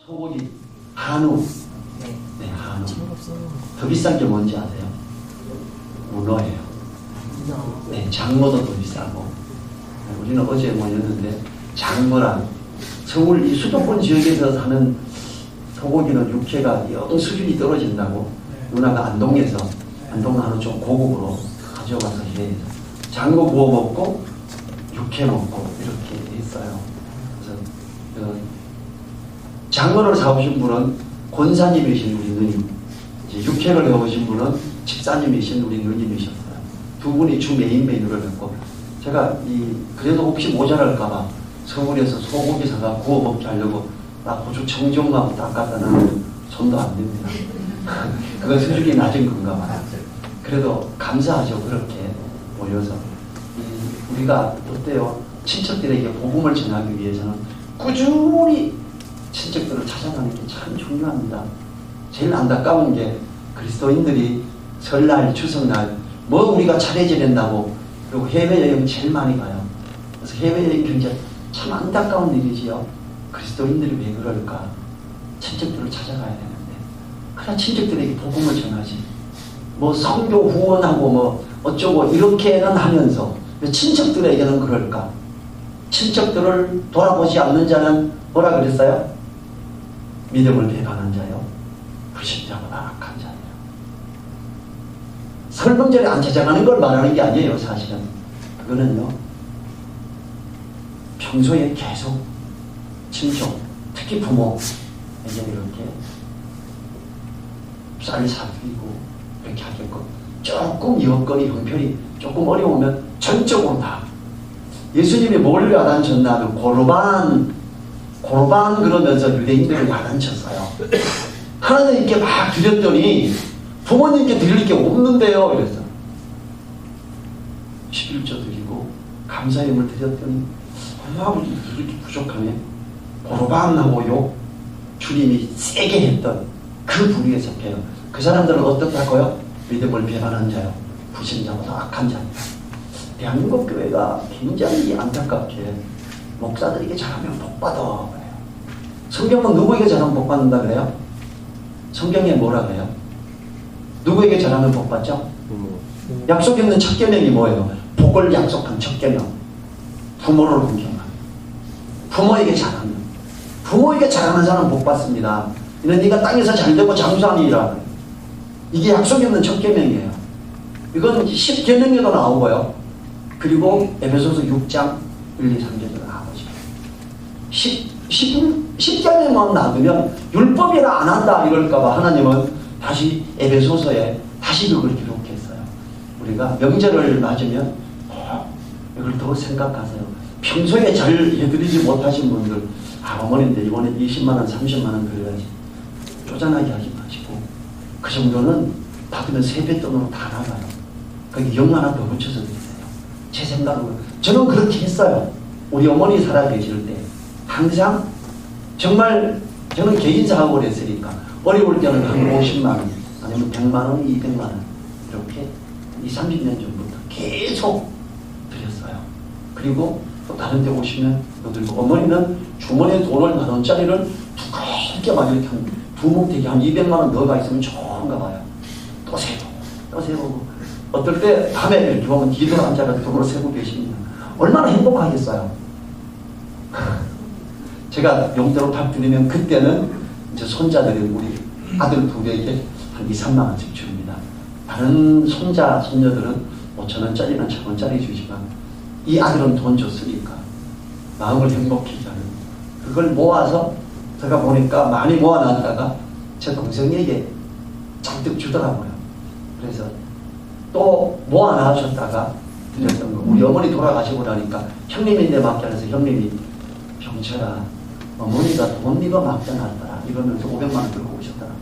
소고기, 한우. 네, 한우. 더 비싼 게 뭔지 아세요? 문어예요. 네, 장어도 더 비싸고. 우리는 어제 모였는데 장어랑 서울 이 수도권 지역에서 사는 소고기는 육회가 영 수준이 떨어진다고 누나가 안동에서 안동 한우 좀 고급으로 가져가서 해. 장어 구워 먹고 육회 먹고 이렇게 했어요. 그래서 장어를 사오신 분은 권사님이신 우리 누님, 이제 육회를 해오신 분은 집사님이신 우리 누님이셨어요. 두 분이 주 메인 메뉴를 했고, 제가 그래도 혹시 모자랄까봐 서울에서 소고기 사가 구워 먹게 하려고 나 고추 청정하고 닦았다 는 손도 안 됩니다. 그건 수준이 낮은 건가 봐요. 그래도 감사하죠. 그렇게 모여서 우리가 어때요? 친척들에게 복음을 전하기 위해서는 꾸준히 친척들을 찾아가는 게 참 중요합니다. 제일 안타까운 게 그리스도인들이 설날, 추석날 뭐 우리가 차례 지낸다고 그리고 해외여행 제일 많이 가요. 그래서 해외여행 굉장히 참 안타까운 일이지요. 그리스도인들이 왜 그럴까? 친척들을 찾아가야 되는데 그러나 친척들에게 복음을 전하지. 뭐 성교 후원하고 뭐 어쩌고 이렇게는 하면서 왜 친척들에게는 그럴까? 친척들을 돌아보지 않는 자는 뭐라 그랬어요? 믿음을 배반한 자요, 불신자보다 악한 자예요. 설명절에 안 찾아가는 걸 말하는 게 아니에요. 사실은 그거는요, 평소에 계속 친척, 특히 부모에게 이렇게 쌀 사드리고 이렇게 하겠고, 조금 여건이 형편이 조금 어려우면 전적으로 다. 예수님이 뭘 야단쳤나 하면 고르반 그러면서 유대인들을 야단쳤어요. 하나님께 막 드렸더니 부모님께 드릴 게 없는데요. 이래서 11조 드리고 감사임을 드렸더니 아버지 이렇게 부족하네. 고르반하고요, 주님이 세게 했던 그 부류에 속해요. 그 사람들은 어떻다고요? 믿음을 배반한 자요, 불신자보다 악한 자입니다. 대한민국 교회가 굉장히 안타깝게 목사들에게 잘하면 복받아 그래요. 성경은 누구에게 잘하면 복받는다 그래요? 성경에 뭐라 그래요? 누구에게 잘하면 복받죠? 약속 있는 첫 계명이 뭐예요? 복을 약속한 첫 계명. 부모를 공경하는. 부모에게 잘하면. 부모에게 잘하는 사람은 복받습니다. 이는 네가 땅에서 잘되고 장수하니라. 이게 약속 있는 첫 계명이에요. 이건 10계명에도 나오고요. 그리고 에베소서 6장 1, 2, 3절에 나오죠. 10계명만 놔두면 율법이라 안 한다 이럴까봐 하나님은 다시 에베소서에 다시 그걸 기록했어요. 우리가 명절을 맞으면 이걸 더 생각하세요. 평소에 잘 해드리지 못하신 분들, 어머님들 이번에 20만원 30만원 드려야지 쪼잔하게 하지 마시고, 그 정도는 받으면 세뱃돈으로 다 나가요. 거기 0 하나 더 붙여서 드리세요. 제 생각으로 저는 그렇게 했어요. 우리 어머니 살아계실 때 항상 정말 저는 개인 사업을 했으니까 어려울 때는 한 50만원 아니면 100만원, 200만원 이렇게 20, 30년 전부터 계속 드렸어요. 그리고 또 다른 데 오시면 또 들고, 어머니는 주머니에 돈을 10,000원짜리를 두껍게 막 이렇게 한 두목대기 한 200만원 넣어가 있으면 좋은가 봐요. 또 세보고 또 세보고, 어떨 때 밤에 이렇게 보면 뒤돌아 앉아서 돈으로 세고 계십니다. 얼마나 행복하겠어요. 제가 용돈으로 밥 드리면 그때는 이제 손자들이 우리 아들 2개에게 한 2, 3만원씩 줍니다. 다른 손자, 손녀들은 5,000원짜리나 1,000원짜리 주지만 이 아들은 돈 줬으니까 마음을 행복히 하는, 그걸 모아서 제가 보니까 많이 모아놨다가 제 동생에게 잔뜩 주더라고요. 그래서 또 모아놔주셨다가 드렸던 거. 우리 어머니 돌아가시고 나니까 형님인데 맡겨놔서 형님이 병철아, 어머니가 돈 네가 맡겨놨더라 이러면서 500만원 들고 오셨더라고요.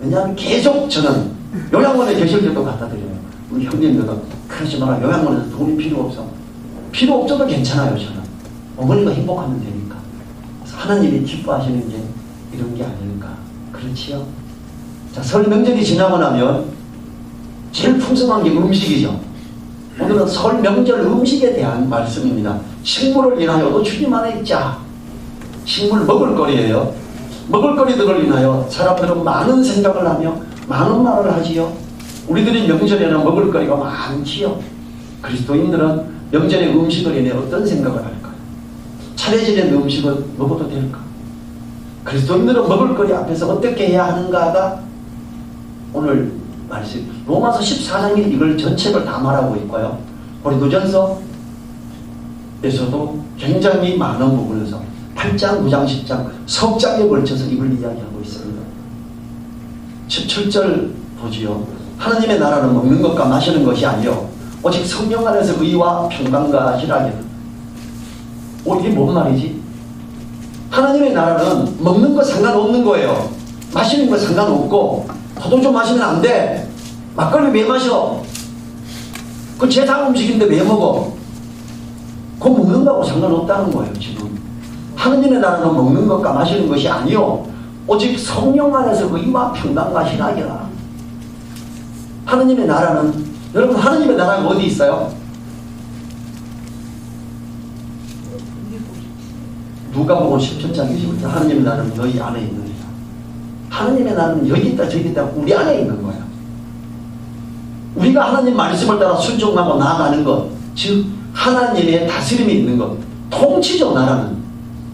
왜냐하면 계속 저는 요양원에 계실 때도 갖다 드려요. 우리 형님들도 그러지 마라, 요양원에서 돈이 필요 없어. 필요 없어도 괜찮아요. 저는 어머니가 행복하면 되니까. 그래서 하나님이 기뻐하시는 게 이런 게 아닐까. 그렇지요? 자, 설 명절이 지나고 나면 제일 풍성한 게 음식이죠. 오늘은 설 명절 음식에 대한 말씀입니다. 식물을 인하여도 주님 안에 있자. 식물 먹을 거리예요. 먹을거리들을 인하여 사람들은 많은 생각을 하며 많은 말을 하지요. 우리들이 명절에는 먹을거리가 많지요. 그리스도인들은 명절의 음식을 인해 어떤 생각을 할까요? 차려지는 음식을 먹어도 될까? 그리스도인들은 먹을거리 앞에서 어떻게 해야 하는가가 오늘 말씀, 로마서 14장이 이걸 전체를 다 말하고 있고요. 고린도전서에서도 굉장히 많은 부분에서 8장, 9장, 10장 석 장에 걸쳐서 이걸 이야기하고 있습니다. 17절 보지요. 하나님의 나라는 먹는 것과 마시는 것이 아니요 오직 성령 안에서 의와 평강과 희락이다. 이게 뭔 말이지? 하나님의 나라는 먹는 거 상관없는 거예요. 마시는 거 상관없고, 포도주 마시면 안 돼. 막걸리 왜 마셔? 그 제사 음식인데 왜 먹어? 그거 먹는 거하고 상관없다는 거예요. 지금 하나님의 나라는 먹는 것과 마시는 것이 아니요 오직 성령 안에서 의와 평강과 희락이라. 하나님의 나라는, 여러분 하나님의 나라가 어디 있어요? 누가복음 17장 20절 하나님의 나라는 너희 안에 있느니라. 하나님의 나라는 여기 있다 저기 있다 우리 안에 있는 거야. 우리가 하나님 말씀을 따라 순종하고 나아가는 것, 즉 하나님의 다스림이 있는 것, 통치죠. 나라는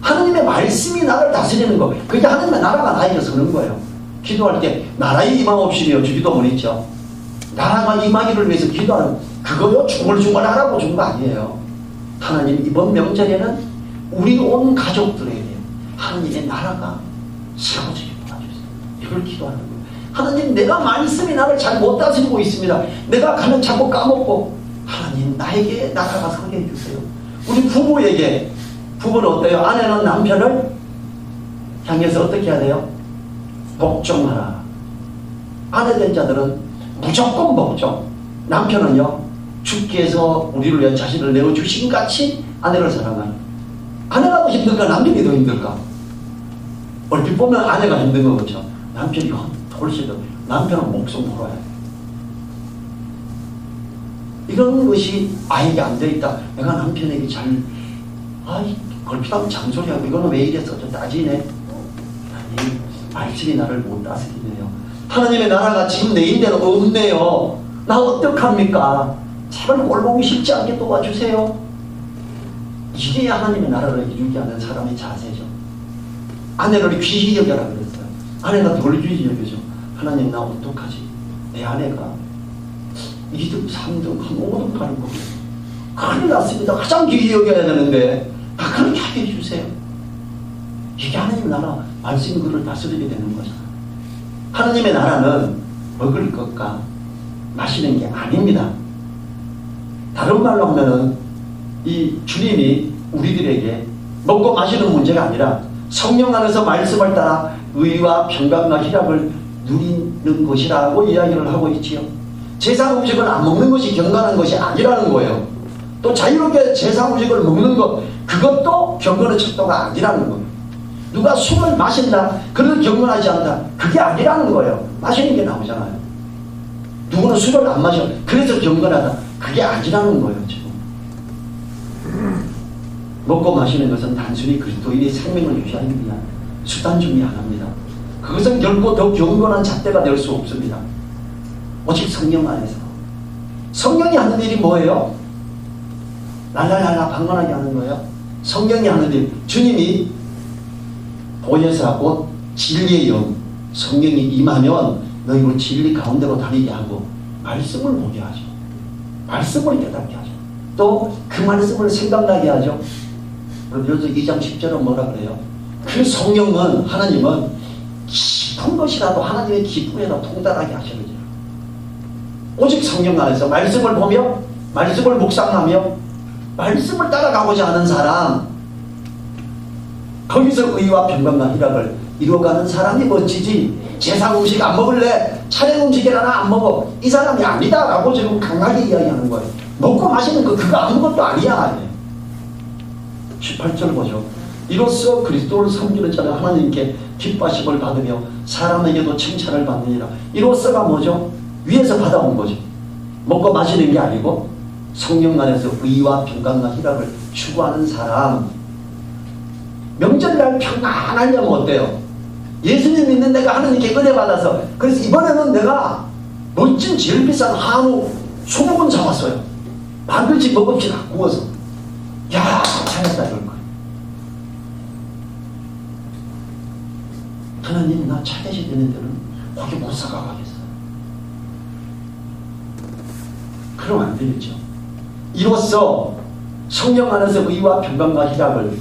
하나님의 말씀이 나를 다스리는 것, 그게 하나님의 나라가 나에게 서는 거예요. 기도할 때 나라의 임함없이며 주기도문 있죠. 나라가 임하기를 위해서 기도하는 그거요 중얼중얼하라고 준 거 아니에요. 하나님 이번 명절에는 우리 온 가족들에게 하나님의 나라가 세워지게 도와주세요. 이걸 기도하는 거예요. 하나님 내가 말씀이 나를 잘 못 다스리고 있습니다. 내가 가면 자꾸 까먹고 하나님 나에게 나라가 서게 해주세요. 우리 부부에게, 부부는 어때요? 아내는 남편을 향해서 어떻게 해야 돼요? 복종하라. 아내 된 자들은 무조건 복종. 남편은요 주께서 우리를 위해 자신을 내어주신 같이 아내를 사랑하는. 아내가 더 힘들까 남편이 더 힘들까? 얼핏 보면 아내가 힘든 거 그렇죠. 남편이 훨씬 더, 남편은 목숨 걸어야 돼. 이런 것이 아이게 안 돼 있다. 내가 남편에게 잘, 걸핏하면 장소리하고 이거는 왜 이랬어? 좀 따지네. 아니, 말씀이 나를 못 다스리네요. 하나님의 나라가 지금 내 인대는 없네요. 나 어떡합니까? 제발 꼴보기 쉽지 않게 도와주세요. 이게 하나님의 나라를 이루게 하는 사람의 자세죠. 아내를 귀히 여겨라 그랬어요. 아내가 덜 귀히 여겨죠. 하나님 나 어떡하지? 내 아내가 2등, 3등, 한 5등 가는 거예요. 큰일 났습니다. 가장 귀히 여겨야 되는데 다 그렇게 하게 해주세요. 이게 하나님의 나라 말씀이 그를 다스리게 되는 거잖아요. 하나님의 나라는 먹을 것과 마시는 게 아닙니다. 다른 말로 하면은 이 주님이 우리들에게 먹고 마시는 문제가 아니라 성령 안에서 말씀을 따라 의와 평강과 희락을 누리는 것이라고 이야기를 하고 있지요. 제사 음식을 안 먹는 것이 경건한 것이 아니라는 거예요. 또 자유롭게 제사 음식을 먹는 것, 그것도 경건의 척도가 아니라는 거예요. 누가 술을 마신다, 그래도 경건하지 않다, 그게 아니라는 거예요. 마시는 게 나오잖아요. 누구는 술을 안 마셔, 그래서 경건하다, 그게 아니라는 거예요. 지금 먹고 마시는 것은 단순히 그리스도인의 생명을 유지하기 위한 수단 중에 하나입니다. 그것은 결코 더 경건한 잣대가 될 수 없습니다. 오직 성령 안에서. 성령이 하는 일이 뭐예요? 랄랄랄라 방언하게 하는 거예요. 성령이 하는 일, 주님이 보혜사 곧 진리의 영, 성령이 임하면 너희를 진리 가운데로 다니게 하고 말씀을 보게 하죠. 말씀을 깨닫게 하죠. 또 그 말씀을 생각나게 하죠. 그래서 2장 10절은 뭐라 그래요? 그 성령은, 하나님은 깊은 것이라도 하나님의 깊음에다 통달하게 하시는 거죠. 오직 성령 안에서 말씀을 보며 말씀을 묵상하며 말씀을 따라가고자 하는 사람, 거기서 의와 평강과 희락을 이루어가는 사람이 멋지지, 제사 음식 안 먹을래, 차례 음식이라나 안 먹어, 이 사람이 아니다 라고 지금 강하게 이야기하는 거예요. 먹고 마시는 거 그거 아무것도 아니야. 18절 보죠. 이로써 그리스도를 섬기는 자는 하나님께 기뻐하심을 받으며 사람에게도 칭찬을 받느니라. 이로써가 뭐죠? 위에서 받아온 거죠. 먹고 마시는 게 아니고 성령 안에서 의와 평강과 희락을 추구하는 사람. 명절날 평안하려면 어때요? 예수님 믿는 내가 하나님께 은혜받아서 그래서 이번에는 내가 멋진 제일 비싼 한우 20번 잡았어요. 만들지 먹읍시다. 구워서. 야, 잘했다 이럴 거예요. 하나님 나 차get이 되는 데는 거기 못 사가겠어요. 그럼 안 되겠죠. 이로써 성령 안에서 의와 평강과 희락을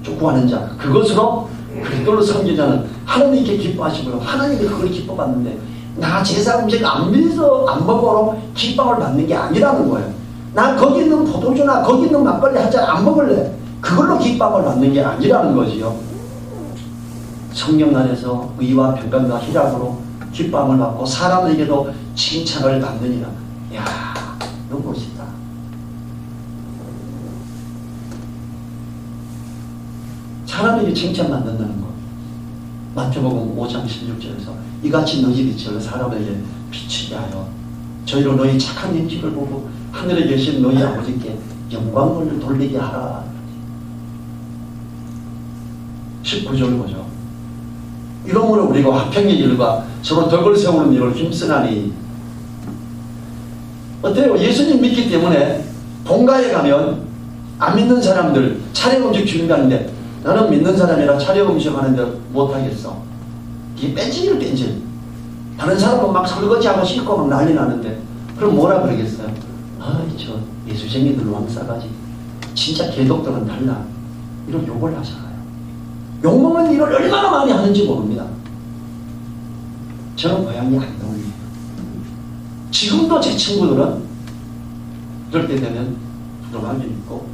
촉구하는 자, 그것으로 그리스도를 섬기는 자는 하나님께 기뻐하시고요. 하나님이 그걸 기뻐받는데 나 제사 음식 안 믿어서 안 먹어로 기쁨을 받는 게 아니라는 거예요. 나 거기 있는 포도주나 거기 있는 막걸리 한 잔 안 먹을래. 그걸로 기쁨을 받는 게 아니라는 거지요. 성령 안에서 의와 평강과 희락으로 기쁨을 받고 사람에게도 칭찬을 받느니라. 이야, 너무 멋있다. 사람에게 칭찬받는다는 것. 마태복음 5장 16절에서 이같이 너희 빛을 사람에게 비추게 하여 저희로 너희 착한 행실을 보고 하늘에 계신 너희 아버지께 영광을 돌리게 하라. 19절 보죠. 이러므로 우리가 화평의 일과 서로 덕을 세우는 일을 힘쓰나니. 어때요? 예수님 믿기 때문에 본가에 가면 안 믿는 사람들 차례 음식 준비하는데 나는 믿는 사람이라 차례 음식 하는데 못하겠어. 이게 뺀질. 다른 사람은 막 설거지하고 씻고 막 난리 나는데 그럼 뭐라 그러겠어요? 아이 저 예수쟁이들 왕싸가지. 진짜 개독들은 달라. 이런 욕을 하잖아요. 욕먹는 일을 얼마나 많이 하는지 모릅니다. 저는 고향이 안동이에요. 지금도 제 친구들은 이럴 때 되면 부동하게 입고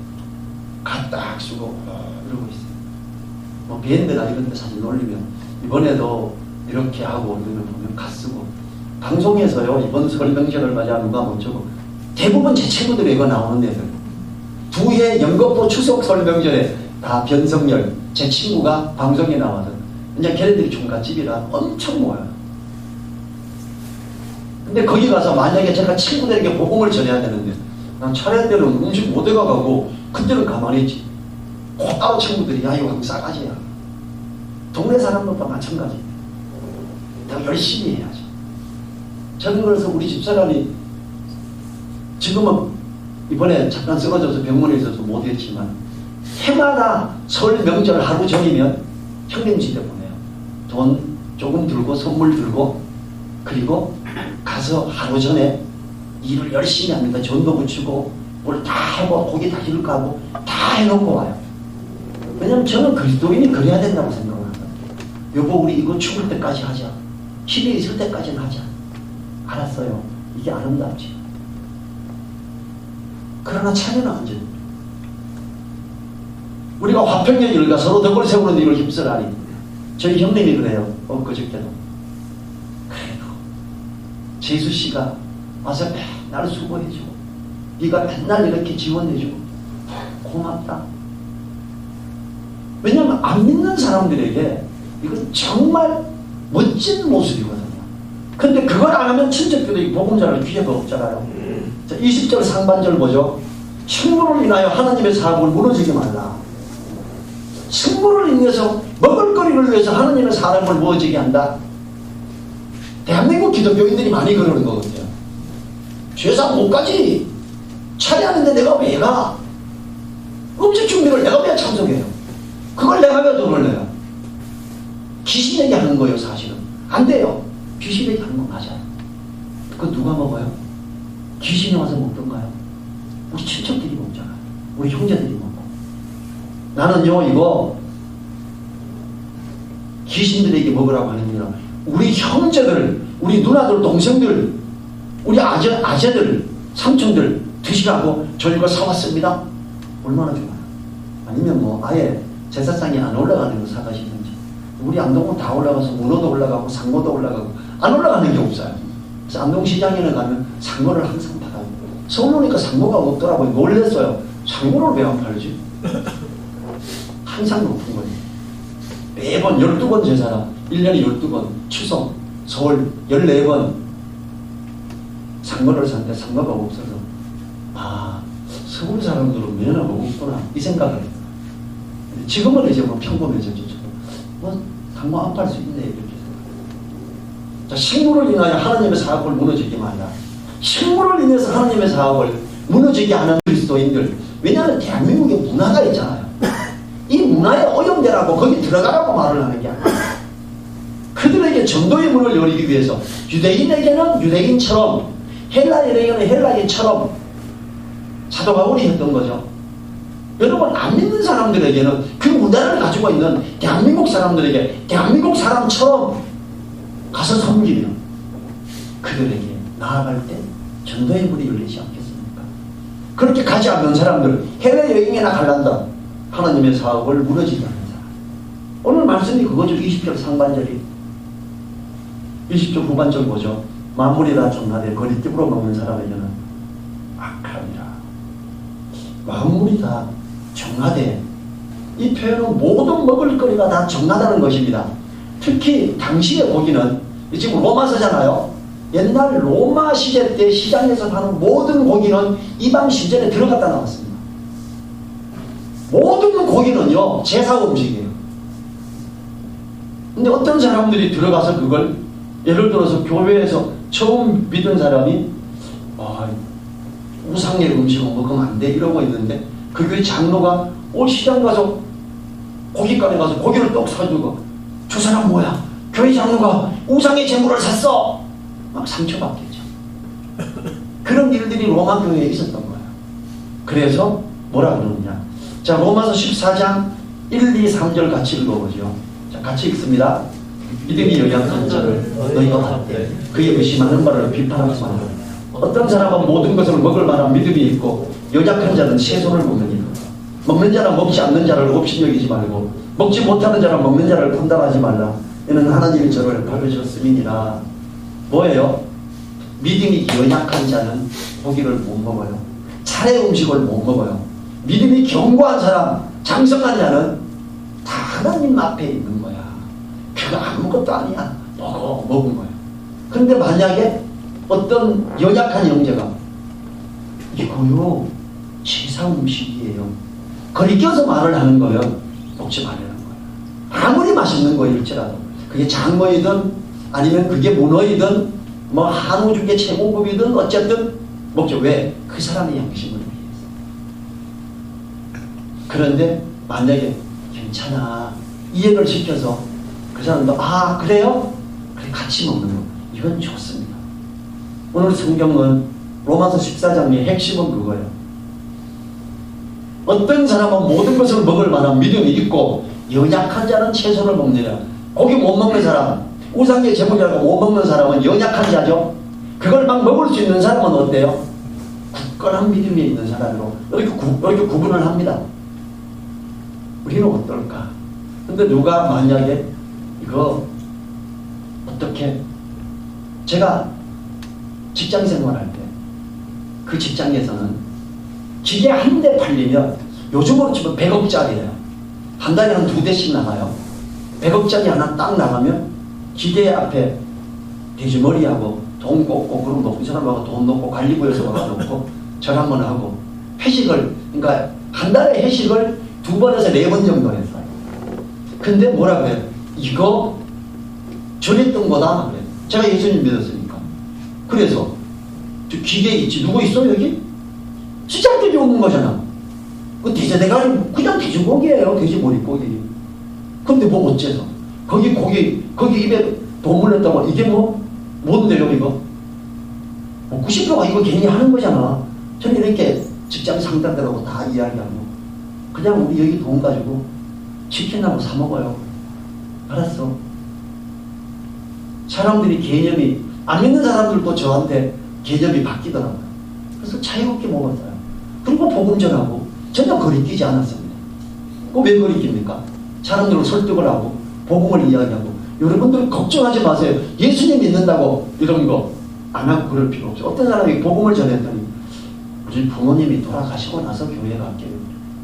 갓딱 쓰고 이러고 있어요. 뭐 밴드나 이런 데 사진 올리면 이번에도 이렇게 하고 이러면 보면 갓 쓰고 방송에서요 이번 설 명절을 맞아 누가 못 주고 대부분 제 친구들이 이거 나오는 애들 두 해 연거푸 추석 설 명절에 다 변성열 제 친구가 방송에 나와서 그냥 걔네들이 종갓집이라 엄청 모여요. 근데 거기 가서 만약에 제가 친구들에게 복음을 전해야 되는데 난 차례 때는 음식 못 해가고 그때는 가만히 있지. 따로 친구들이 야 이거 싸가지야. 동네 사람들과 마찬가지. 내가 열심히 해야죠. 저는 그래서 우리 집사람이 지금은 이번에 잠깐 쓰러져서 병원에 있어서 못했지만 해마다 설 명절 하루 전이면 형님 집에 보내요. 돈 조금 들고 선물 들고 그리고 가서 하루 전에 일을 열심히 합니다. 전도 붙이고 뭘 다 하고 고기 다 hir까고 다 해놓고 와요. 왜냐면 저는 그리스도인이 그래야 된다고 생각을 합니다. 여보 우리 이거 죽을 때까지 하자. 힘이 있을 때까지는 하자. 알았어요. 이게 아름답지. 그러나 차이는 언제 우리가 화평의 일과 서로 덕을 세우는 일을 힘쓰라니. 저희 형님이 그래요. 그저께도. 그래도 재수씨가 와서 맨날 수고해주고 네가 맨날 이렇게 지원해주고 고맙다. 왜냐하면 안 믿는 사람들에게 이건 정말 멋진 모습이거든요. 근데 그걸 안 하면 친척들이 복음 전할 기회가 없잖아요. 자, 20절 상반절 보죠. 식물을 인하여 하나님의 사업을 무너지게 말라. 식물을 인해서 먹을거리를 위해서 하나님의 사람을 무너지게 한다. 대한민국 기독교인들이 많이 그러는 것 같아요. 죄상 못 가지. 차례하는데 내가 왜 가? 음식 준비를 내가 왜 참석해요? 그걸 내가 왜 돈을 내요? 귀신에게 하는 거예요 사실은. 안 돼요. 귀신에게 하는 거 맞아요. 그거 누가 먹어요? 귀신이 와서 먹던가요? 우리 친척들이 먹잖아요. 우리 형제들이 먹고. 나는요 이거 귀신들에게 먹으라고 하는 게 아니라 우리 형제들, 우리 누나들, 동생들, 우리 아재들, 삼촌들 드시라고 저희가 사왔습니다. 얼마나 좋아요. 아니면 뭐 아예 제사상에 안 올라가는 거 사가시든지. 우리 안동은 다 올라가서 문어도 올라가고 상어도 올라가고 안 올라가는 게 없어요. 그래서 안동시장에는 가면 상어를 항상 받아요. 서울 오니까 상어가 없더라고요. 놀랬어요. 상어를 왜 안 팔지? 항상 높은 거예요. 매번 12번 제사라 1년에 12번 추석 서울 14번 상어를 샀는데 상어가 없어서 아 서울 사람들은 면허가 없구나 이 생각을 해요. 지금은 이제 뭐 평범해졌죠. 뭐 한번 안 팔 수 있네 이렇게 생각해요. 자, 식물을 인하여 하나님의 사업을 무너지게 말라. 식물을 인해서 하나님의 사업을 무너지게 하는 그리스도인들, 왜냐하면 대한민국에 문화가 있잖아요. 이 문화에 오염되라고 거기 들어가라고 말을 하는 게 아니에요. 그들에게 전도의 문을 열기 위해서 유대인에게는 유대인처럼 헬라인에게는 헬라인처럼 사도 바울이 했던 거죠. 여러분, 안 믿는 사람들에게는 그 문화를 가지고 있는 대한민국 사람들에게 대한민국 사람처럼 가서 섬기면 그들에게 나아갈 때 전도의 문이 열리지 않겠습니까? 그렇게 가지 않는 사람들, 해외여행이나 갈란다. 하나님의 사업을 무너지게 하는 사람. 오늘 말씀이 그거죠. 20절 상반절이. 20절 후반절 보죠. 만물이 다 정하되 거리띠부로 먹는 사람에게는 악함이라. 만물이 다 정하되, 이 표현은 모든 먹을거리가 다 정하다는 것입니다. 특히 당시의 고기는, 지금 로마서잖아요. 옛날 로마 시대 때 시장에서 파는 모든 고기는 이방 신전에 들어갔다 나왔습니다. 모든 고기는요, 제사 음식이에요. 근데 어떤 사람들이 들어가서 그걸, 예를 들어서 교회에서 처음 믿은 사람이 우상의 음식은 먹으면 안 돼 이러고 있는데, 그 교회 장로가 시장 가서 고깃간에 가서 고기를 떡 사주고, 저 사람 뭐야? 교회 장로가 우상의 재물을 샀어! 막 상처받겠죠. 그런 일들이 로마 교회에 있었던 거예요. 그래서 뭐라 그러느냐. 자, 로마서 14장 1, 2, 3절 같이 읽어보죠. 자, 같이 읽습니다. 믿음이 연약한 자를 너희가 봤대. 그의 의심하는 바를 비판하지 말라. 어떤 사람은 모든 것을 먹을 만한 믿음이 있고 연약한 자는 채소를 먹느니라. 먹는 자는 먹지 않는 자를 업신여기지 말고 먹지 못하는 자는 먹는 자를 판단하지 말라. 이는 하나님이 저를 받으셨음이니라. 뭐예요? 믿음이 연약한 자는 고기를 못 먹어요. 차례 음식을 못 먹어요. 믿음이 견고한 사람, 장성한 자는 다 하나님 앞에 있는 거야. 그거 아무것도 아니야. 먹은 거야. 그런데 만약에 어떤 연약한 형제가 이거요 제사 음식이에요. 거리 껴서 말을 하는 거예요. 먹지 말라는 거예요. 아무리 맛있는 거일지라도 그게 장어이든 아니면 그게 문어이든 뭐 한우 중에 최고급이든 어쨌든 먹죠. 왜? 그 사람의 양심을 위해서. 그런데 만약에 괜찮아 이해를 시켜서 그 사람도 그래요? 그래 같이 먹는 거 이건 좋습니다. 오늘 성경은 로마서 14장의 핵심은 그거예요. 어떤 사람은 모든 것을 먹을 만한 믿음이 있고 연약한 자는 채소를 먹느냐. 고기 못 먹는 사람, 우상의 제물이라고 못 먹는 사람은 연약한 자죠. 그걸 막 먹을 수 있는 사람은 어때요? 굳건한 믿음이 있는 사람으로 이렇게 구분을 합니다. 우리는 어떨까? 근데 누가 만약에 이거 어떻게 제가 직장 생활할 때 그 직장에서는 기계 한 대 팔리면 요즘으로 치면 100억짜리예요. 한 달에 한 2대씩 나가요. 100억짜리 하나 딱 나가면 기계 앞에 돼지머리하고 돈 꽂고 그럼 놓고 이 사람하고 돈 놓고 관리부에서 와놓고 절 한번 하고 회식을 그러니까 한 달에 회식을 2번에서 4번 정도 했어요. 근데 뭐라 그래요? 이거 전했던 거다 그래요. 제가 예수님 믿었으니까. 그래서 저 기계에 있지 누구 있어 여기? 시장들이 오는 거잖아. 그 돼지대가리 그냥 돼지고기예요. 돼지머리고기. 근데 뭐 어째서? 거기 입에 돈 물렸다고 이게 뭔데요 이거? 먹고 싶어가 이거 괜히 하는 거잖아. 저는 이렇게 직장 상담들하고 다 이야기하고 그냥 우리 여기 돈 가지고 치킨하고 사 먹어요. 알았어. 사람들이 개념이 안 믿는 사람들도 저한테 개념이 바뀌더라고요. 그래서 자유롭게 먹었어요. 그리고 복음 전하고 전혀 거리끼지 않았습니다. 왜 거리낍니까? 사람들을 설득을 하고 복음을 이야기하고 여러분들 걱정하지 마세요. 예수님 믿는다고 이런 거 안 하고 그럴 필요 없어요. 어떤 사람이 복음을 전했더니 우리 부모님이 돌아가시고 나서 교회 갈게요.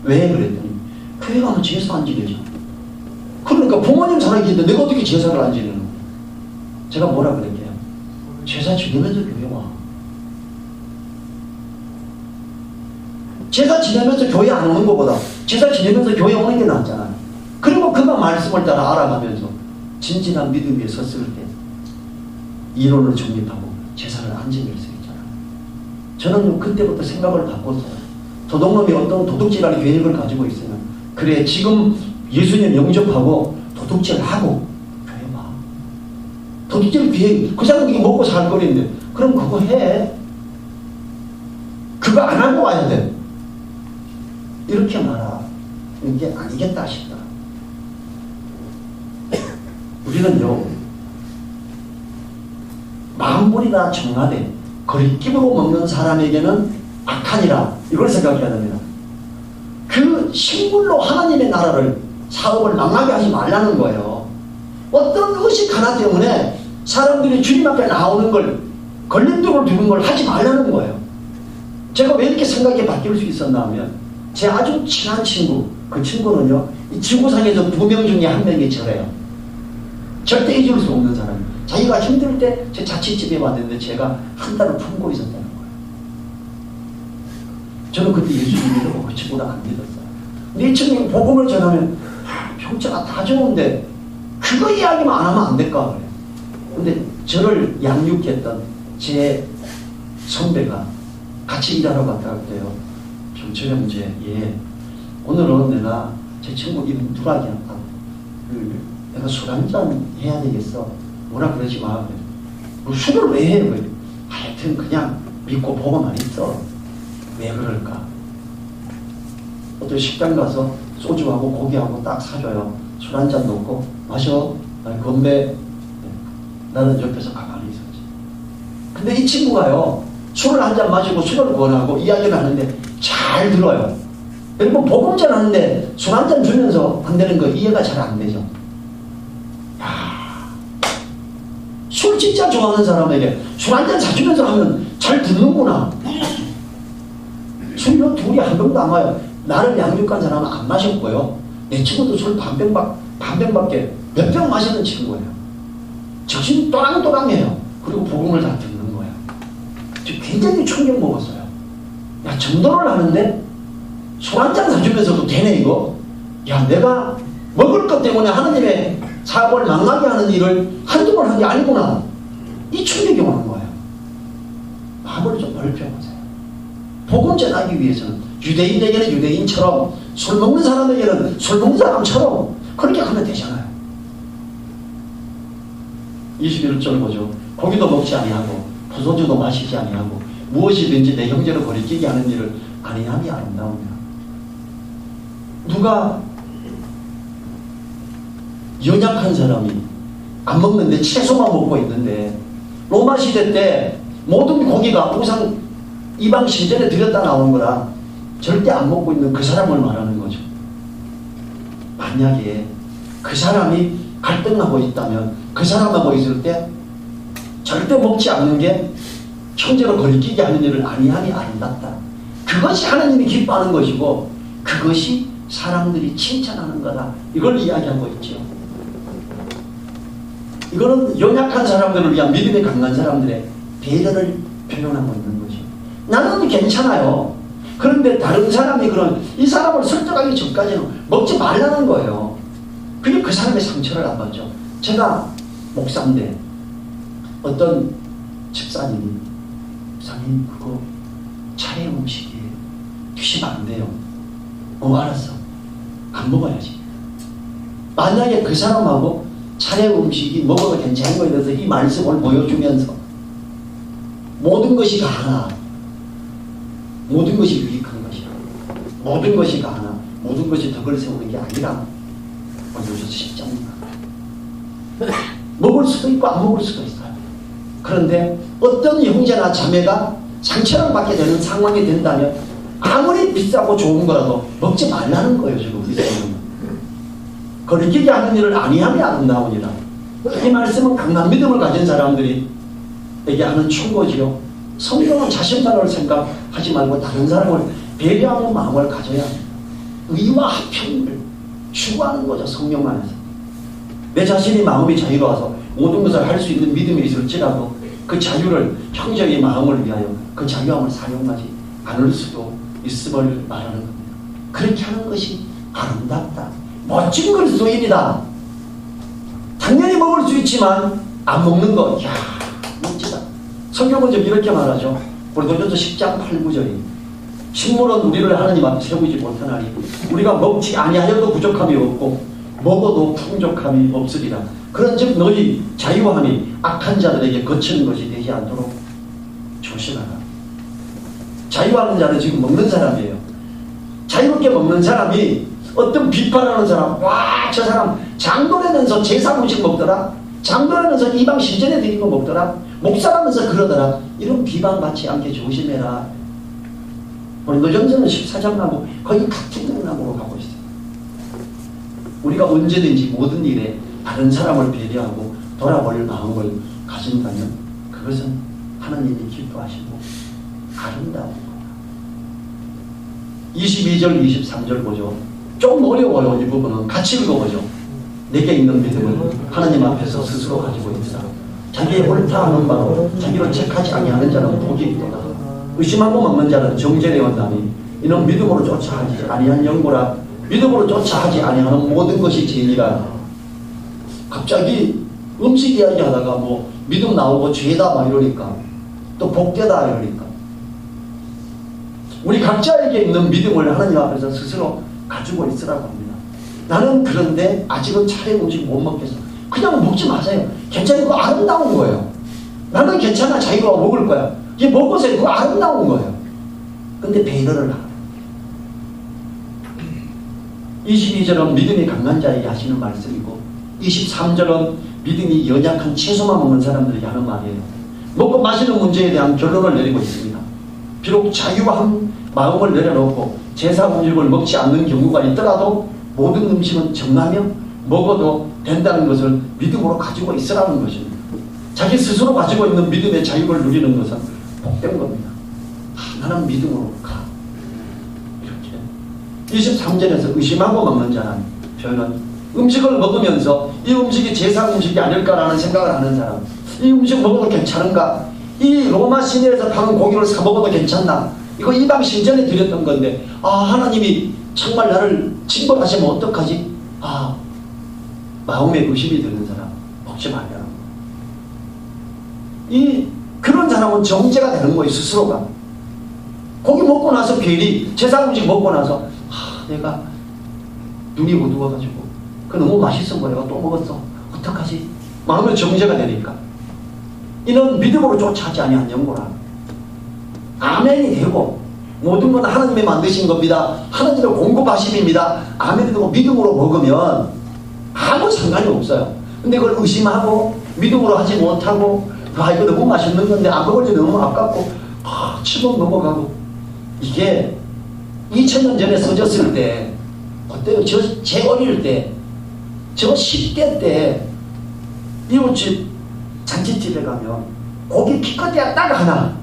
왜 그랬더니 교회 가면 제사 안 지내죠. 그러니까 부모님 살아계신데 내가 어떻게 제사를 안 지내는 거예요? 제가 뭐라 그랬게요? 제사 지내면서 교회 와. 제사 지내면서 교회 안 오는 것보다 제사 지내면서 교회 오는 게 낫잖아요. 그리고 그만 말씀을 따라 알아가면서 진진한 믿음 위에 섰을 때 이론을 정립하고 재산을 안정할 수 있잖아요. 저는 그때부터 생각을 바꿨어요. 도둑놈이 어떤 도둑질하는 계획을 가지고 있으면 그래 지금 예수님 영접하고 도둑질을 하고 교회 봐. 도둑질 계획 그 사람이 먹고 살 거리인데 그럼 그거 해. 그거 안 하고 와야 돼. 이렇게 말하. 이게 아니겠다 싶다. 우리는요 만물이나 정하되 거리낌으로 먹는 사람에게는 악하니라 이걸 생각해야 됩니다. 그 식물로 하나님의 나라를 사업을 망하게 하지 말라는 거예요. 어떤 의식 하나 때문에 사람들이 주님 앞에 나오는 걸 걸림돌을 두는 걸 하지 말라는 거예요. 제가 왜 이렇게 생각이 바뀔 수 있었나 하면 제 아주 친한 친구, 그 친구는요 이 지구상에서 2명 중에 1명이 저래요. 절대 잊을 수 없는 사람. 자기가 힘들 때 제 자취집에 왔는데 제가 한 달을 품고 있었다는 거예요. 저는 그때 예수님 믿고 그 친구는 안 믿었어요. 근데 이 친구가 복음을 전하면 평자가 다 좋은데 그거 이야기만 안 하면 안 될까 그래요. 근데 저를 양육했던 제 선배가 같이 일하러 갔다 그래요. 병철 형제, 예. 오늘은 내가 제 친구 이름 누락이 아까 내가 술 한잔 해야 되겠어. 뭐라 그러지 마. 뭐 술을 왜 해? 하여튼 그냥 믿고 보고만 있어. 왜 그럴까? 어떤 식당 가서 소주하고 고기하고 딱 사줘요. 술 한잔 놓고 마셔. 건배. 나는 옆에서 가만히 있었지. 근데 이 친구가요. 술을 한잔 마시고 술을 권하고 이야기를 하는데 잘 들어요. 그리고 복음 전하는데 술 한잔 주면서 안 되는 거 이해가 잘 안 되죠. 술 진짜 좋아하는 사람에게 술 한잔 사주면서 하면 잘 듣는구나. 술로 둘이 한 병도 안 와요. 나를 양육한 사람은 안 마셨고요. 내 친구도 술 반병밖에 몇 병 마시는 친구예요. 정신 또랑또랑해요. 그리고 복음을 다 듣는 거예요. 굉장히 충격 먹었어요. 야, 전도를 하는데 술 한잔 사주면서도 되네 이거. 야, 내가 먹을 것 때문에 하나님의 사업을 망하게 하는 일을 한두 번 한 게 아니구나. 이 충격이 오는 거예요. 마음을 좀 넓혀보세요. 복음 전하기 위해서는 유대인에게는 유대인처럼 술 먹는 사람에게는 술 먹는 사람처럼 그렇게 하면 되잖아요. 21절 보죠. 고기도 먹지 아니하고 포도주도 마시지 아니하고 무엇이든지 내 형제를 거리끼게 하는 일을 아니함이 아름다우며. 누가 연약한 사람이 안 먹는데 채소만 먹고 있는데 로마 시대 때 모든 고기가 우상 이방 신전에 들였다 나온 거라 절대 안 먹고 있는 그 사람을 말하는 거죠. 만약에 그 사람이 갈등하고 있다면 그 사람하고 있을 때 절대 먹지 않는 게 형제로 거리끼게 하는 일을 아니함이 아름답다. 그것이 하나님이 기뻐하는 것이고 그것이 사람들이 칭찬하는 거다. 이걸 이야기하고 있죠. 이거는 연약한 사람들을 위한 믿음이 강한 사람들의 배려를 표현하고 있는 거죠. 나는 괜찮아요. 그런데 다른 사람이 그런 이 사람을 설득하기 전까지는 먹지 말라는 거예요. 그게 그 사람의 상처를 안 받죠. 제가 목사인데 어떤 집사님이 목사님 그거 차례 음식이에요. 드시면 안 돼요. 알았어. 안 먹어야지. 만약에 그 사람하고 차례 음식이 먹어도 괜찮은 거에 대해서 이 말씀을 보여주면서 모든 것이 가하나 모든 것이 유익한 것이야. 모든 것이 가하나 모든 것이 덕을 세우는 게 아니라 보여줘서 쉽잖습니다. 먹을 수도 있고 안 먹을 수도 있어요. 그런데 어떤 형제나 자매가 상처를 받게 되는 상황이 된다면 아무리 비싸고 좋은 거라도 먹지 말라는 거예요. 지금 우리 성경은. 거리끼게 하는 일을 아니함이 아름다우니라. 이 말씀은 강한 믿음을 가진 사람들이 에게 하는 충고지요. 성경은 자신만을 생각하지 말고 다른 사람을 배려하는 마음을 가져야 합니다. 의와 합평을 추구하는 거죠. 성령 안에서. 내 자신이 마음이 자유로워서 모든 것을 할 수 있는 믿음이 있을지라도 그 자유를 형제의 마음을 위하여 그 자유함을 사용하지 않을 수도 있음을 말하는 겁니다. 그렇게 하는 것이 아름답다. 멋진 그리스도인이다. 당연히 먹을 수 있지만 안 먹는 거, 이야, 멋지다. 성경은 좀 이렇게 말하죠. 고린도전서 10장 8, 9절이 식물은 우리를 하나님 앞에 세우지 못하나니 우리가 먹지 아니하여도 부족함이 없고 먹어도 풍족함이 없으리라. 그런즉 너희 자유함이 악한 자들에게 거치는 것이 되지 않도록 조심하라. 자유하는 자는 지금 먹는 사람이에요. 자유롭게 먹는 사람이 어떤 비판하는 사람, 와, 저 사람 장도라면서 제사 음식 먹더라, 장도라면서 이방 신전에 드린 거 먹더라, 목사라면서 그러더라, 이런 비방받지 않게 조심해라. 고린도전서는 14장 나고 거의 같은 나무로 가고 있어요. 우리가 언제든지 모든 일에 다른 사람을 배려하고 돌아볼 마음을 가진다면 그것은 하나님이 기뻐하시고 아름다운 거다. 22절 23절 보죠. 좀 어려워요. 이 부분은 같이 읽어보죠. 내게 있는 믿음을 하나님 앞에서 스스로 가지고 있으라. 자기의 옳다 하는 바로 자기를 책하지 아니하는 자는 복이 있도다. 의심하고 먹는 자는 정죄되어 온다니 이는 믿음으로 쫓아 하지 아니한 영고라. 믿음으로 쫓아 하지 아니하는 모든 것이 죄니라. 갑자기 음식 이야기하다가 뭐 믿음 나오고 죄다 막 이러니까 또 복되다 이러니까 우리 각자에게 있는 믿음을 하나님 앞에서 스스로 가지고 있으라고 합니다. 나는 그런데 아직은 차례 음식 못 먹겠어. 그냥 먹지 마세요. 괜찮고 아름다운 거예요. 나는 괜찮아. 자기가 먹을 거야. 이게 먹으세요. 그거 아름다운 거예요. 근데 배려를 하라. 22절은 믿음이 강한 자에게 하시는 말씀이고 23절은 믿음이 연약한 채소만 먹는 사람들에게 하는 말이에요. 먹고 마시는 문제에 대한 결론을 내리고 있습니다. 비록 자유한 마음을 내려놓고 제사 음식을 먹지 않는 경우가 있더라도 모든 음식은 정하며 먹어도 된다는 것을 믿음으로 가지고 있으라는 것입니다. 자기 스스로 가지고 있는 믿음의 자유를 누리는 것은 복된 겁니다. 나는 믿음으로 가. 이렇게 23절에서 의심하고 먹는 자라는 표현은 음식을 먹으면서 이 음식이 제사 음식이 아닐까라는 생각을 하는 사람, 이 음식 먹어도 괜찮은가? 이 로마 시내에서 파는 고기를 사 먹어도 괜찮나? 이거 이방 신전에 드렸던 건데 하나님이 정말 나를 징벌하시면 어떡하지? 마음에 의심이 드는 사람 먹지 말라는 거. 그런 사람은 정죄가 되는 거예요. 스스로가. 고기 먹고 나서 괜히 제사 음식 먹고 나서 내가 눈이 어두워가지고 그거 너무 맛있은 거야. 또 먹었어. 어떡하지? 마음의 정죄가 되니까. 이는 믿음으로 쫓아하지 아니한 영고라. 아멘이 되고 모든 건 하나님이 만드신 겁니다. 하나님의 공급하심입니다. 아멘이 되고 믿음으로 먹으면 아무 상관이 없어요. 근데 그걸 의심하고 믿음으로 하지 못하고 이거 너무 맛있는 건데 안 먹을지 너무 아깝고 치고 넘어가고. 이게 2000년 전에 써졌을 때 어때요? 제 어릴 때 저 10대 때 이웃집 잔치집에 가면 고기 기껏해야 딱 하나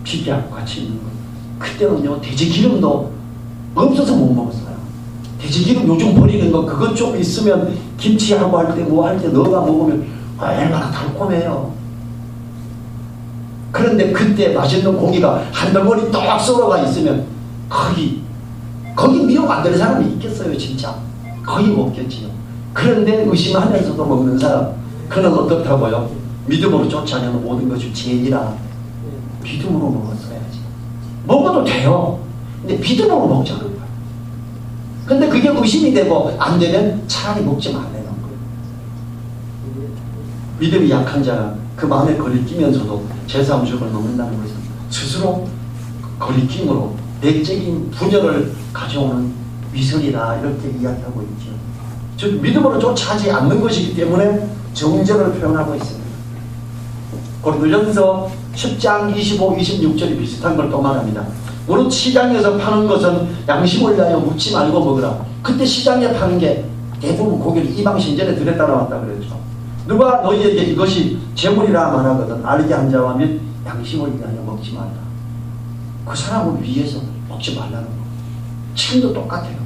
비벼하고 같이 있는 거. 그때는요 돼지기름도 없어서 못 먹었어요. 돼지기름 요즘 버리는 거 그것 좀 있으면 김치하고 할 때 뭐 할 때 넣어가 먹으면 얼마나 달콤해요. 그런데 그때 맛있는 고기가 한 덩어리 떡 썰어가 있으면 거기 미역 안 되는 사람이 있겠어요. 진짜 거의 없겠지요. 그런데 의심하면서도 먹는 사람, 그는 어떻다고요? 믿음으로 쫓아내는 모든 것이 죄니라. 믿음으로 먹었어야지. 먹어도 돼요. 근데 믿음으로 먹자는 거예요. 근데 그게 의심이 되고 안 되면 차라리 먹지 말라는 거예요. 믿음이 약한 자가 그 마음에 거리끼면서도 제사 음식을 먹는다는 것은 스스로 거리낌으로 내적인 분열을 가져오는 위선이다. 이렇게 이야기하고 있죠. 즉 믿음으로 쫓아하지 않는 것이기 때문에 정죄를 표현하고 있습니다. 고린도전서 10장 25, 26절이 비슷한 걸 또 말합니다. 무릇 시장에서 파는 것은 양심을 위하여 묻지 말고 먹으라. 그때 시장에 파는 게 대부분 고기를 이방 신전에 들였다 나왔다 그랬죠. 누가 너희에게 이것이 재물이라 말하거든 알게 한 자와 및 양심을 위하여 먹지 말라. 그 사람을 위해서 먹지 말라는 거. 지금도 똑같아요.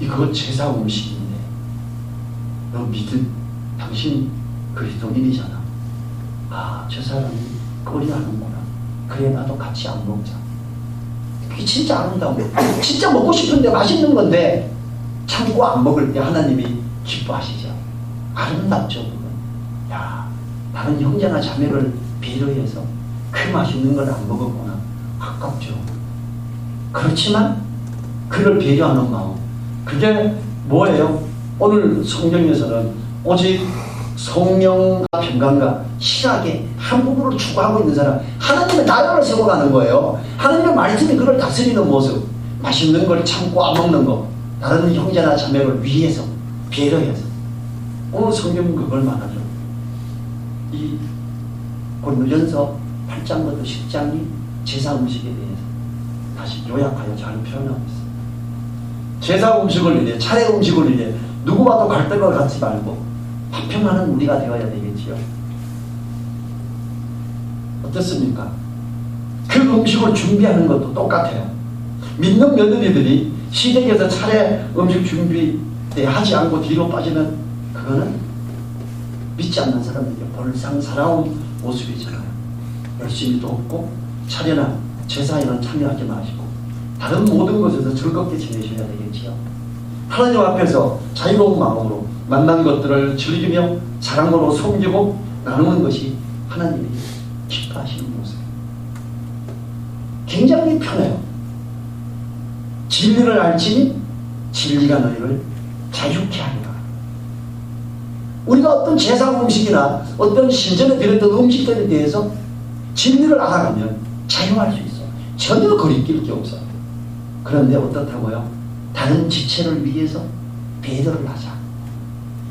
이거 제사 음식인데 너 믿음, 당신 그리스도인이잖아. 저 사람이 거리하는구나. 그래 나도 같이 안 먹자. 그게 진짜 아름다운 거예요. 진짜 먹고 싶은데 맛있는 건데 참고 안 먹을 때 하나님이 기뻐하시죠. 아름답죠. 그건. 야, 다른 형제나 자매를 배려해서 그 맛있는 걸 안 먹었구나. 아깝죠. 그렇지만 그를 배려하는 마음, 그게 뭐예요? 오늘 성경에서는 오직 성령과 평강과 실학의 한 부분을 추구하고 있는 사람, 하나님의 나라를 세워가는 거예요. 하나님의 말씀이 그를 다스리는 모습, 맛있는 걸 참고 안 먹는 거, 다른 형제나 자매를 위해서 배려해서. 오늘 성경은 그걸 말하죠. 이 고린도전서 8장부터 10장이 제사 음식에 대해서 다시 요약하여 잘 표현하고 있습니다. 제사 음식을 위해, 차례 음식을 위해 누구와도 갈등을 갖지 말고 화평하는 우리가 되어야 되겠지요. 어떻습니까? 그 음식을 준비하는 것도 똑같아요. 믿는 며느리들이 시댁에서 차례 음식 준비 때 하지 않고 뒤로 빠지면 그거는 믿지 않는 사람에게 볼상사나운 모습이잖아요. 열심히 돕고 차례나 제사에는 참여하지 마시고 다른 모든 것에서 즐겁게 지내셔야 되겠지요. 하나님 앞에서 자유로운 마음으로 만난 것들을 즐기며 사랑으로 섬기고 나누는 것이 하나님이 기뻐하시는 모습입니다. 굉장히 편해요. 진리를 알지니 진리가 너희를 자유케 하리라. 우리가 어떤 제사 음식이나 어떤 신전에 드렸던 음식들에 대해서 진리를 알아가면 자유할 수 있어. 전혀 거리낄 게 없어요. 그런데 어떻다고요? 다른 지체를 위해서 배려를 하자.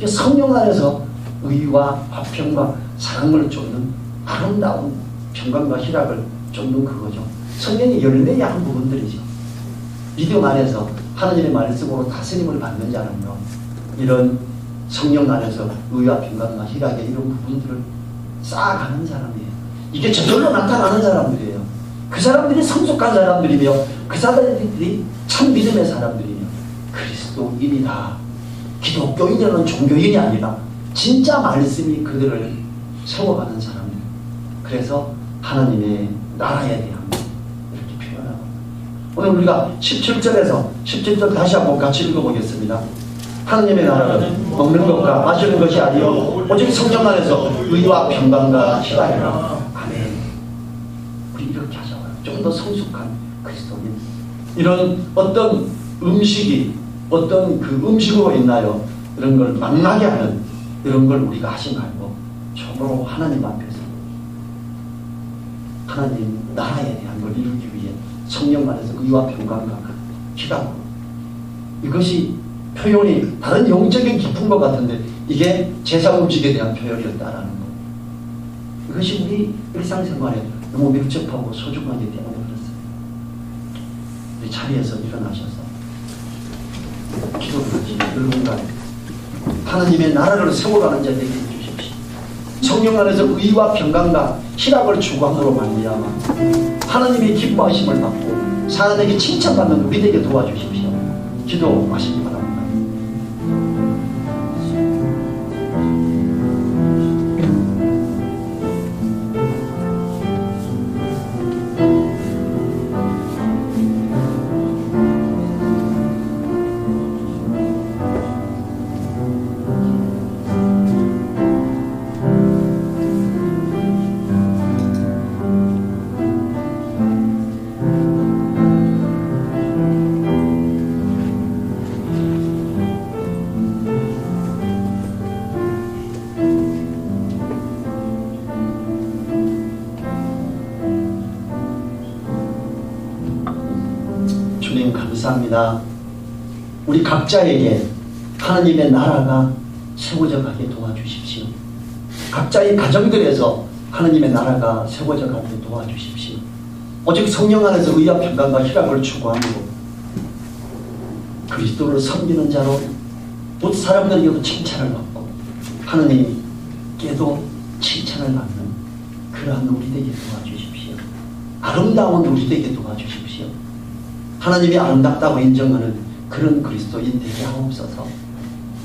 성령 안에서 의와 화평과 사랑을 쫓는 아름다운 평강과 희락을 쫓는 그거죠. 성령이 열매의 한 부분들이죠. 믿음 안에서 하나님의 말씀으로 다스림을 받는 자는요, 이런 성령 안에서 의와 평강과 희락의 이런 부분들을 쌓아가는 사람이에요. 이게 저절로 나타나는 사람들이에요. 그 사람들이 성숙한 사람들이며 그 사람들이 참 믿음의 사람들이며 그리스도인이다. 기독교인이라는 종교인이 아니라 진짜 말씀이 그들을 세워가는 사람들. 그래서 하나님의 나라에 대한 이렇게 표현하고, 오늘 우리가 17절에서 17절 다시 한번 같이 읽어보겠습니다. 하나님의 나라는 먹는 것과 마시는 것이 아니요 오직 성령 안에서 의와 평강과 희락이라. 아멘. 우리 이렇게 하자고요. 좀 더 성숙한 그리스도인. 이런 어떤 음식이 어떤 그 음식으로 인하여 이런 걸 망나게 하는 이런 걸 우리가 하지 말고 참으로 하나님 앞에서 하나님 나라에 대한 걸 이루기 위해 성령 안에서 의와 평강과 희락으로, 이것이 표현이 다른 영적인 깊은 것 같은데 이게 제사 음식에 대한 표현이었다라는 거. 이것이 우리 일상생활에 너무 밀접하고 소중하기 때문에 그렇습니다. 우리 자리에서 일어나셔서 기도를 하시고 누군가 하나님의 나라를 세워가는 자 되게 해주십시오. 성령 안에서 의와 평강과 희락을 추구함으로 말미암아 하나님의 기뻐하심을 받고 사람에게 칭찬받는 우리 되게 도와주십시오. 기도하시기 바랍니다. 감사합니다. 우리 각자에게 하나님의 나라가 세워져 가게 도와주십시오. 각자의 가정들에서 하나님의 나라가 세워져 가게 도와주십시오. 오직 성령 안에서 의와 평강과 희락을 추구함으로 그리스도를 섬기는 자로 못 사람들에게도 칭찬을 받고 하나님께도 칭찬을 받는 그러한 우리 되게 도와주십시오. 아름다운 우리 되게 도와주십시오. 하나님이 아름답다고 인정하는 그런 그리스도인 되게 하옵소서.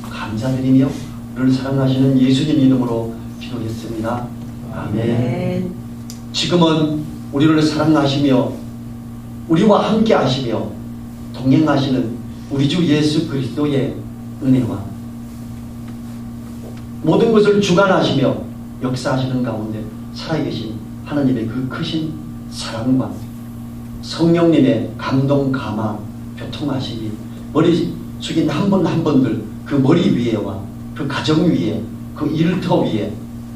감사드리며 우리를 사랑하시는 예수님 이름으로 기도했습니다. 아멘. 지금은 우리를 사랑하시며 우리와 함께 하시며 동행하시는 우리 주 예수 그리스도의 은혜와 모든 것을 주관하시며 역사하시는 가운데 살아계신 하나님의 그 크신 사랑과 성령님의 감동, 감화, 교통하심이 머리 숙인 한 분 한 분들 그 머리 위에와 그 가정 위에 그 일터 위에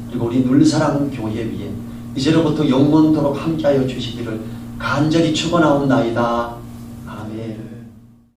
그리고 우리 눌사랑 교회 위에 이제로부터 영원토록 함께하여 주시기를 간절히 축원하옵나이다.